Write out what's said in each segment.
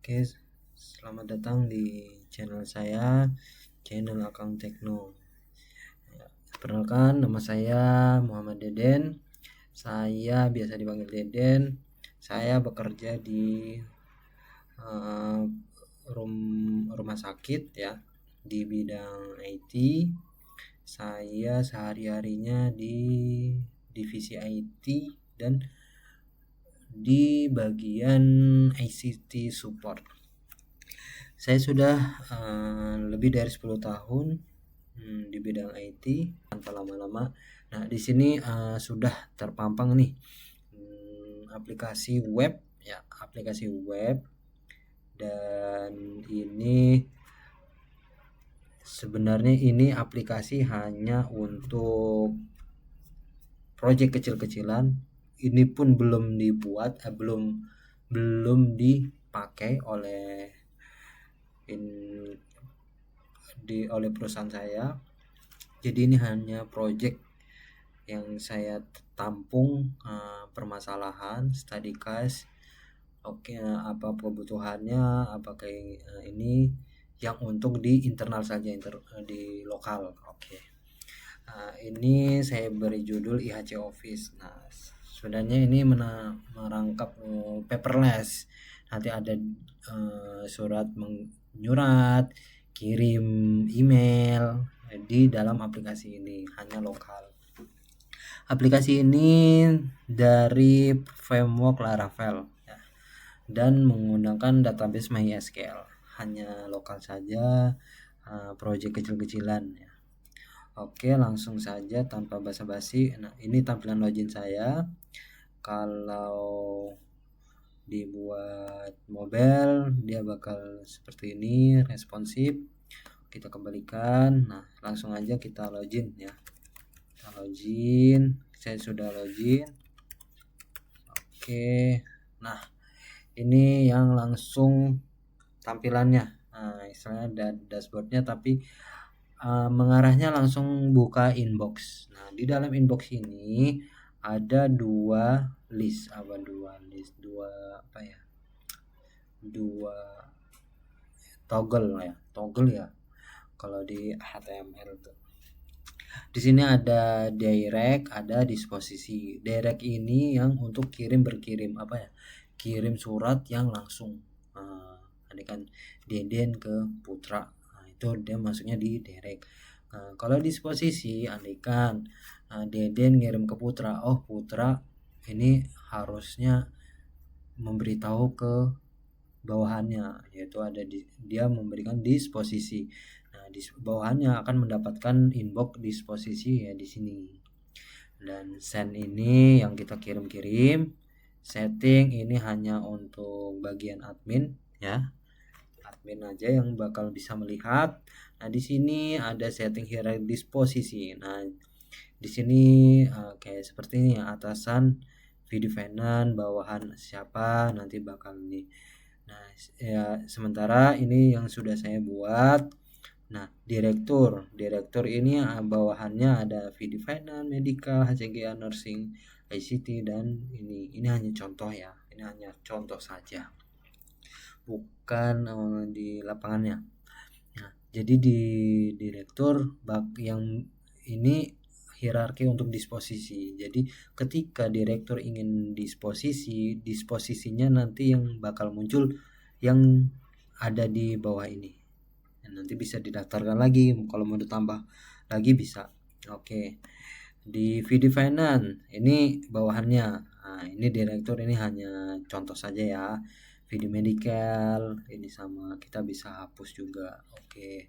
Oke, selamat datang di channel saya, channel Akang Tekno. Perkenalkan, nama saya Muhammad Deden. Saya biasa dipanggil Deden. Saya bekerja di uh, rumah sakit ya, di bidang IT. Saya sehari-harinya di divisi IT dan di bagian ICT support. Saya sudah lebih dari 10 tahun di bidang IT tanpa lama-lama. Nah, di sini sudah terpampang nih aplikasi web ya, aplikasi web, dan ini sebenarnya ini aplikasi hanya untuk proyek kecil-kecilan. Ini pun belum dibuat, belum dipakai oleh perusahaan saya. Jadi ini hanya proyek yang saya tampung permasalahan, study case, apa kebutuhannya, apakah ini yang untuk di internal saja, di lokal. Ini saya beri judul IHC Office. Nah, sebenarnya ini merangkap paperless. Nanti ada surat menyurat, kirim email di dalam aplikasi ini, hanya lokal. Aplikasi ini dari framework Laravel ya, dan menggunakan database MySQL, hanya lokal saja, proyek kecil-kecilan ya. Oke, langsung saja tanpa basa-basi. Nah, ini tampilan login saya. Kalau dibuat mobile, dia bakal seperti ini, responsif. Kita kembalikan. Nah, langsung aja kita login ya. Kita login. Saya sudah login. Oke. Nah, ini yang langsung tampilannya. Nah, istilahnya dashboardnya, tapi mengarahnya langsung buka inbox. Nah, di dalam inbox ini ada dua toggle ya kalau di HTML tuh. Di sini ada direct, ada disposisi. Direct ini yang untuk berkirim kirim surat yang langsung, kan Deden ke Putra. Nah, itu dia masuknya di direct. Kalau disposisi, andaikan Deden ngirim ke Putra, Putra ini harusnya memberitahu ke bawahannya, yaitu dia memberikan disposisi. Nah, di bawahannya akan mendapatkan inbox disposisi ya di sini. Dan send ini yang kita kirim. Setting ini hanya untuk bagian admin ya. Admin aja yang bakal bisa melihat. Nah, di sini ada setting hierarki disposisi. Nah, di sini kayak seperti ini ya, atasan video fanan, bawahan siapa nanti bakal nih. Nah, ya sementara ini yang sudah saya buat. Nah, direktur ini bawahannya ada video finance, medical, HCGA, nursing, ICT, dan ini hanya contoh ya. Ini hanya contoh saja, bukan di lapangannya. Nah, jadi di direktur yang ini hierarki untuk disposisi. Jadi ketika direktur ingin disposisinya nanti yang bakal muncul yang ada di bawah ini. Dan nanti bisa didaftarkan lagi kalau mau ditambah lagi bisa. Oke. Di video finance ini bawahannya. Nah, ini direktur, ini hanya contoh saja ya. Video medical ini sama, kita bisa hapus juga. Oke.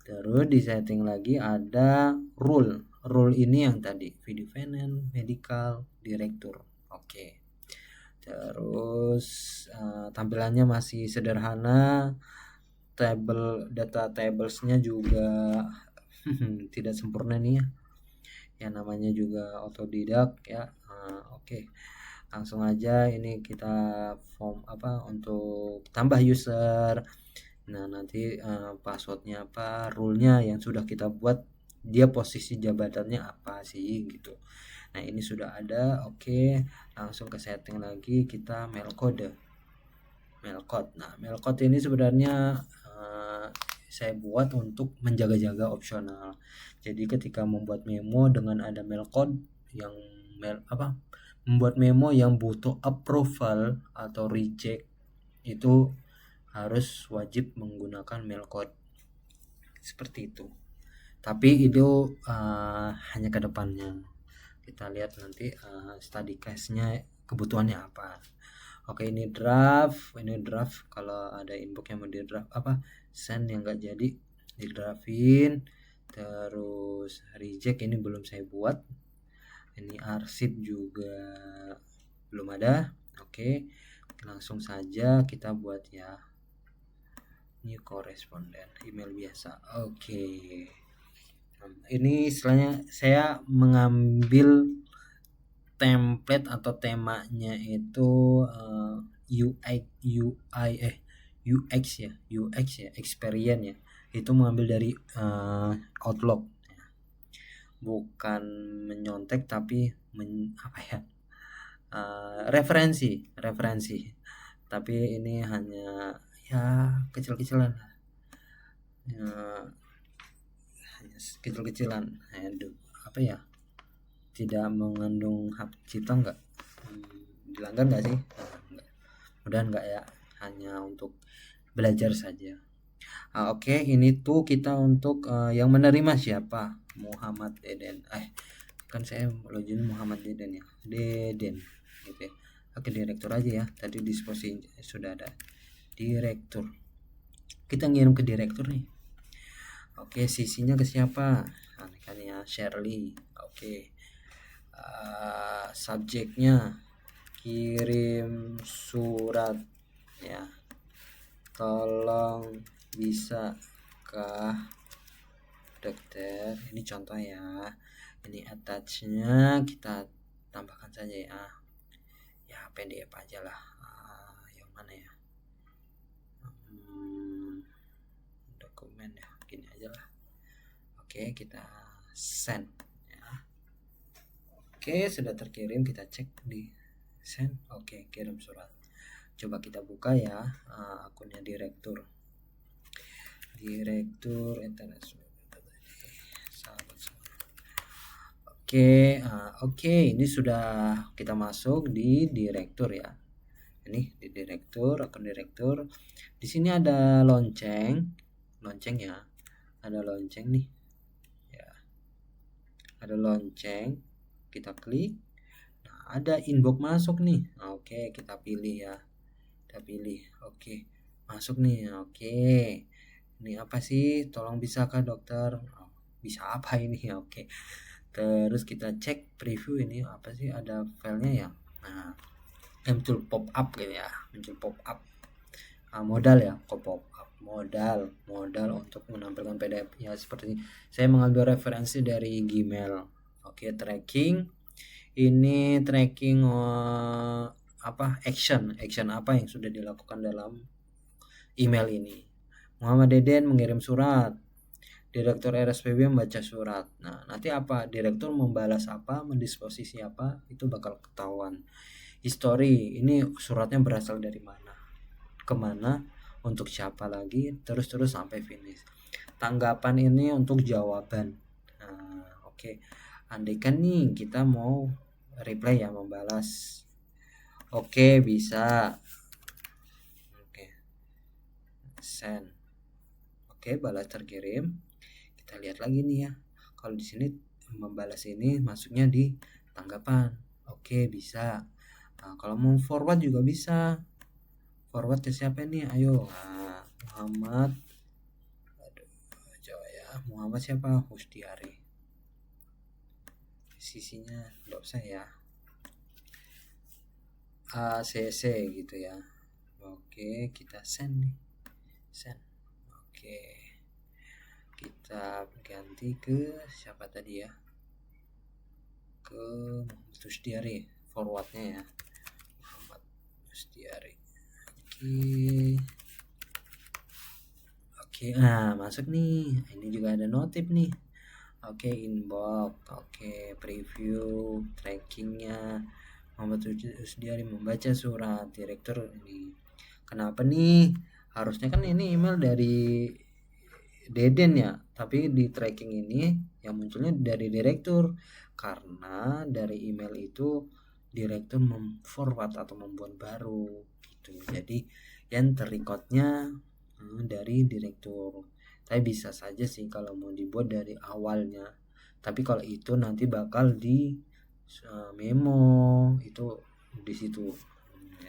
Terus di setting lagi ada rule ini yang tadi video finance, medical, direktur. Oke. Terus tampilannya masih sederhana. Data tablesnya juga tidak sempurna nih ya. Yang namanya juga otodidak ya. Oke. Langsung aja ini kita form untuk tambah user. Nah, nanti passwordnya apa, rule-nya yang sudah kita buat, dia posisi jabatannya apa sih gitu. Nah, ini sudah ada. Oke, langsung ke setting lagi, kita mail mailcode. Nah, mailcode ini sebenarnya saya buat untuk menjaga-jaga opsional. Jadi ketika membuat memo dengan ada mailcode yang membuat memo yang butuh approval atau reject itu harus wajib menggunakan mailcode seperti itu. Tapi itu hanya ke depannya. Kita lihat nanti study case-nya kebutuhannya apa. Oke, ini draft. Kalau ada inbox yang mau di draft send yang enggak jadi di draftin. Terus reject ini belum saya buat. Ini arsip juga belum ada. Oke, langsung saja kita buat ya. New correspondent, email biasa. Oke. Ini istilahnya saya mengambil template atau temanya itu UX ya, experience ya. Itu mengambil dari Outlook. Bukan menyontek tapi referensi. Tapi ini hanya ya kecil-kecilan. Tidak mengandung hak cipta enggak? Dilanggar enggak sih? Mudah-mudahan enggak ya, hanya untuk belajar saja. Oke, ini tuh kita untuk yang menerima siapa? Muhammad Deden. Kan saya login Muhammad Deden ya. Deden gitu ya. Oke, direktur aja ya. Tadi disposisi sudah ada direktur. Kita ngirim ke direktur nih. Oke, sisinya ke siapa? Kan ya Shirley. Oke. Subjeknya kirim surat ya. Tolong bisakah dokter? Ini contoh ya. Ini attachnya kita tambahkan saja ya. Ya PDF aja lah. Yang mana ya? Dokumen ya. Gini aja lah. Oke, kita send ya. Oke, sudah terkirim, kita cek di send. Oke, kirim surat. Coba kita buka ya akunnya direktur internet. Oke, ini sudah kita masuk di direktur ya. Ini di direktur, akun direktur. Di sini ada lonceng ya. Ada lonceng nih. Ya. Ada lonceng. Kita klik. Nah, ada inbox masuk nih. Oke, kita pilih ya. Oke, masuk nih. Oke, ini apa sih? Tolong bisakah dokter? Bisa apa ini? Oke, terus kita cek preview ini apa sih? Ada filenya ya. Nah, muncul pop up gitu ya. Modal ya, pop up modal untuk menampilkan PDF ya. Seperti ini. Saya mengambil referensi dari Gmail. Oke, tracking. Ini tracking action apa yang sudah dilakukan dalam email ini. Muhammad Deden mengirim surat, direktur RSPB membaca surat. Nah, nanti apa direktur membalas apa, mendisposisi apa, itu bakal ketahuan. History, ini suratnya berasal dari mana, kemana, untuk siapa lagi, terus sampai finish. Tanggapan ini untuk jawaban. Nah, oke. Andaikan nih kita mau reply ya, membalas. Oke, bisa. Oke. Send. Oke, balas terkirim. Kita lihat lagi nih ya. Kalau di sini membalas ini masuknya di tanggapan. Oke, bisa. Nah, kalau mau forward juga bisa. Forward ke siapa nih? Ayo. Nah, Muhammad. Coba ya. Muhammad siapa? Husdiari. Sisinya enggak usah ya. ACC gitu ya. Oke, kita send nih. Send. Oke. Kita ganti ke siapa tadi ya? Ke Muhammad Husdiari, forwardnya ya. Muhammad Husdiari. Oke. Nah, masuk nih. Ini juga ada notif nih. Oke, inbox. Oke, preview, trackingnya. Muhammad Husdiari membaca surat, direktur ini. Kenapa nih? Harusnya kan ini email dari Deden ya, tapi di tracking ini yang munculnya dari direktur, karena dari email itu direktur memforward atau membuat baru gitu. Jadi yang terrecordnya dari direktur. Tapi bisa saja sih kalau mau dibuat dari awalnya. Tapi kalau itu nanti bakal di memo itu di situ.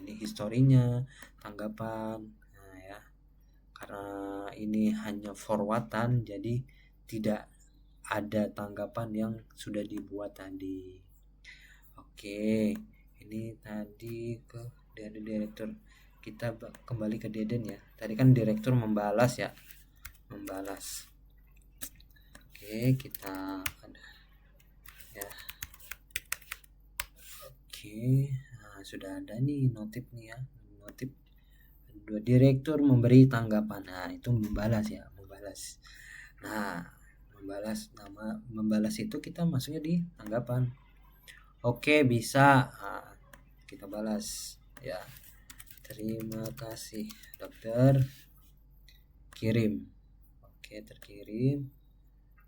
Ini historinya, tanggapan. Nah ya, karena ini hanya forwardan jadi tidak ada tanggapan yang sudah dibuat tadi. Oke, ini tadi ke dari direktur. Kita kembali ke Deden ya. Tadi kan direktur membalas ya, membalas. Oke, kita ada ya. Oke, nah, sudah ada nih notif nih ya, notif dua direktur memberi tanggapan. Nah itu membalas ya, membalas. Nah membalas itu kita masuknya di tanggapan. Oke bisa, nah, kita balas ya. Terima kasih dokter, kirim. Oke terkirim.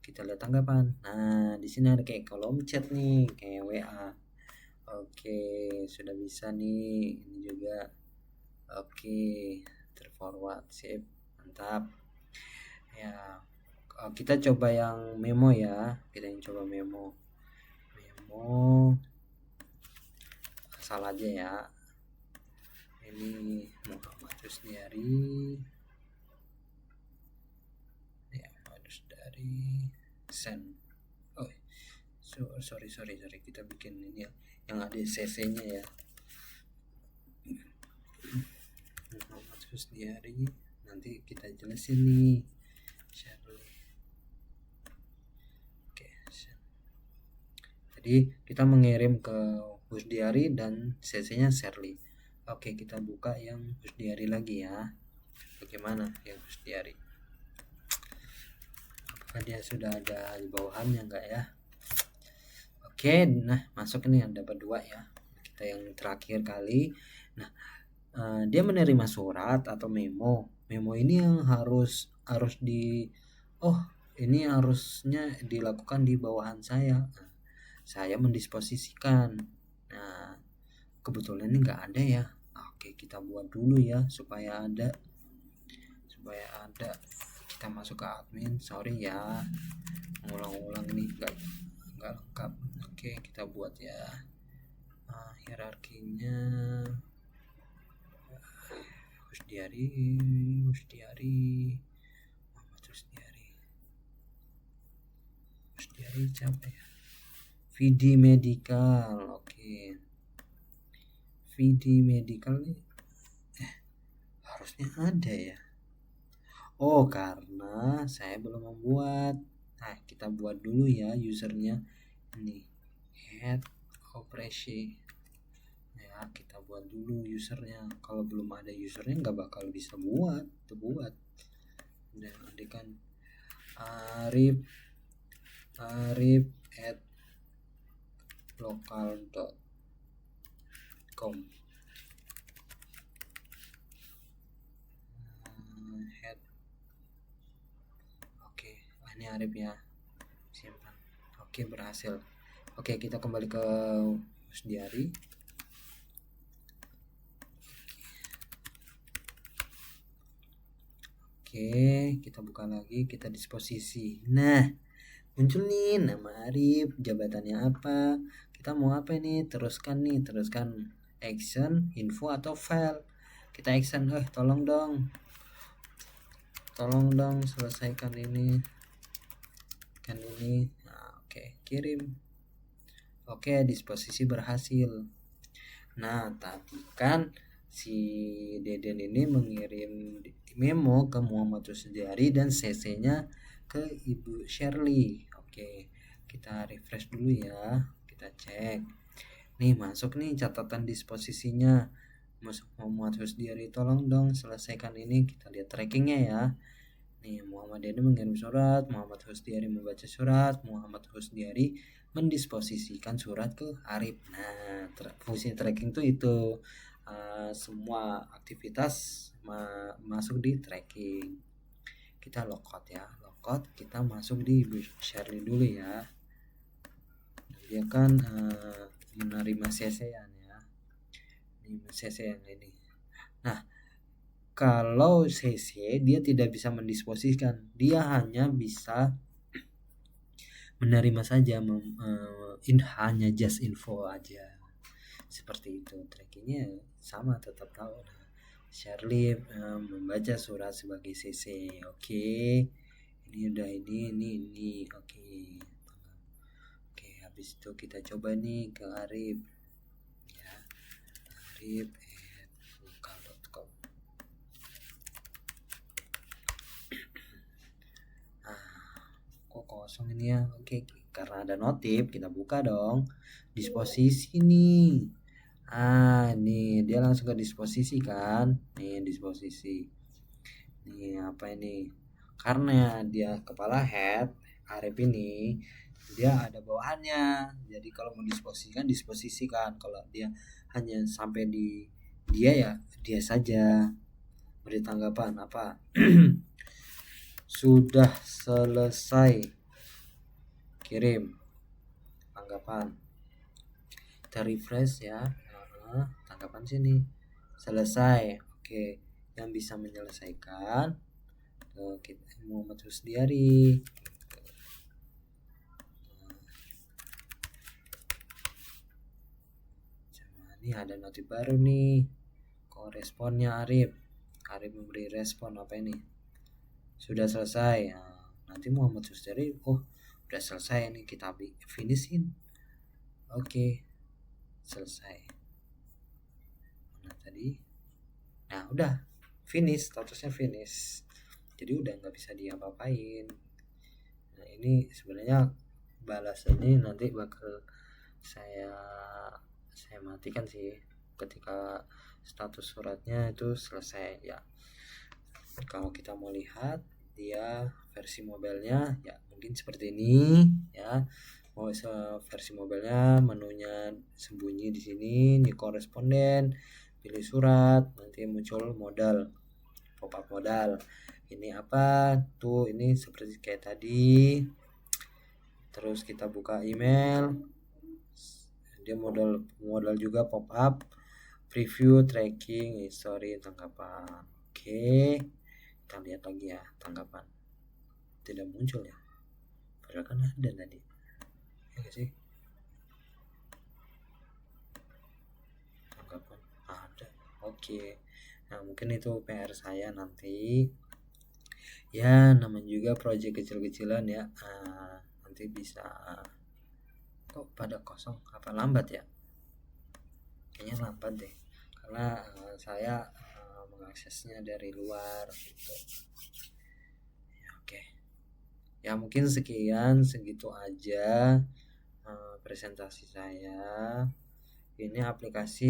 Kita lihat tanggapan. Nah di sini ada kayak kolom chat nih, kayak WA. Oke sudah bisa nih, ini juga. Oke terforward, sip, mantap ya. Kita coba yang memo ya, kita yang coba memo asal aja ya. Ini Muhammad Rusdiari ya, dari send. Oh sorry kita bikin ini ya, yang ada cc nya ya. Muhammad Rusdiari, nanti kita jelasin nih Shirley. Oke, jadi kita mengirim ke Husdiari dan cc-nya Shirley. Oke, kita buka yang Husdiari lagi ya. Bagaimana yang Husdiari? Apakah dia sudah ada di bawahannya enggak ya? Oke, nah masuk ini yang dapat 2 ya. Kita yang terakhir kali. Nah, dia menerima surat atau memo. Memo ini yang harus ini harusnya dilakukan di bawahan saya. Saya mendisposisikan. Nah, kebetulan ini nggak ada ya. Oke, kita buat dulu ya supaya ada. Kita masuk ke admin. Sorry ya, ngulang-ulang ini nggak lengkap. Oke, kita buat ya. Hierarkinya Husdiari siapa ya? VD Medical. Oke. VD Medical nih harusnya ada ya. Oh karena saya belum membuat. Nah kita buat dulu ya usernya. Ini head operation ya, kita buat dulu usernya. Kalau belum ada usernya nggak bakal bisa buat. Dan nanti kan Arif at local.com head. Oke, ini Arif ya, simpan. Oke berhasil. Oke kita kembali ke Husdiari. Oke kita buka lagi, kita disposisi. Nah muncul nih nama Arif, jabatannya apa, kita mau apa nih, teruskan action, info atau file. Kita action, tolong dong selesaikan ini nah, oke kirim. Oke disposisi berhasil. Nah tadi kan si Deden ini mengirim memo ke Muhammad Rusdiari dan cc nya ke Ibu Shirley. Oke kita refresh dulu ya, kita cek nih, masuk nih catatan disposisinya Muhammad Rusdiari, tolong dong selesaikan ini. Kita lihat trackingnya ya. Nih Muhammad ini mengirim surat, Muhammad Rusdiari membaca surat, Muhammad Rusdiari mendisposisikan surat ke Arif. Nah fungsi tracking tuh itu semua aktivitas masuk di tracking. Kita logout ya, logout, kita masuk di Shirley dulu ya. Dia kan menerima CC-an ya, ini CC yang ini. Nah, kalau CC dia tidak bisa mendisposisikan, dia hanya bisa menerima saja, hanya just info aja, seperti itu. Trackingnya sama, tetap tahu. Shirley membaca surat sebagai CC. Oke. Ini udah ini. Oke. Habis itu kita coba nih ke Arif. Ya. Arif@buka.com. Kok kosong ini ya? Oke, karena ada notif, kita buka dong. Disposisi nih. Nih dia langsung ke disposisi kan. Nih disposisi. Nih apa ini? Karena dia kepala head, Arif ini dia ada bawahannya. Jadi kalau mau disposisikan. Kalau dia hanya sampai di dia ya dia saja. Beri tanggapan apa? Sudah selesai kirim tanggapan. Kita refresh ya. Tanggapan sini selesai. Oke, yang bisa menyelesaikan kita Muhammad Husdiari. Ini ada notif baru nih, koresponnya Arif memberi respon apa ini, sudah selesai. Nanti Muhammad Husdiari udah selesai nih, kita finishin. Oke, selesai. Nah tadi, udah finish, statusnya finish, jadi udah nggak bisa diapa-apain. Nah ini sebenarnya balasannya nanti bakal saya matikan sih ketika status suratnya itu selesai ya. Kalau kita mau lihat dia versi mobilenya ya mungkin seperti ini ya. Mau versi mobilnya, menunya sembunyi di sini, di koresponden, pilih surat, nanti muncul modal, pop up modal. Ini apa tuh, ini seperti kayak tadi. Terus kita buka email, dia modal juga pop up, preview, tracking, history, tanggapan. Oke, kita lihat lagi ya tanggapan. Tidak muncul ya, padahal kan ada tadi ya gak sih, tanggapan ada. Oke, nah mungkin itu PR saya nanti ya, namanya juga project kecil-kecilan ya. Nanti bisa kok pada kosong, apa lambat ya, kayaknya lambat deh karena saya mengaksesnya dari luar gitu ya. Oke ya, mungkin segitu aja presentasi saya. Ini aplikasi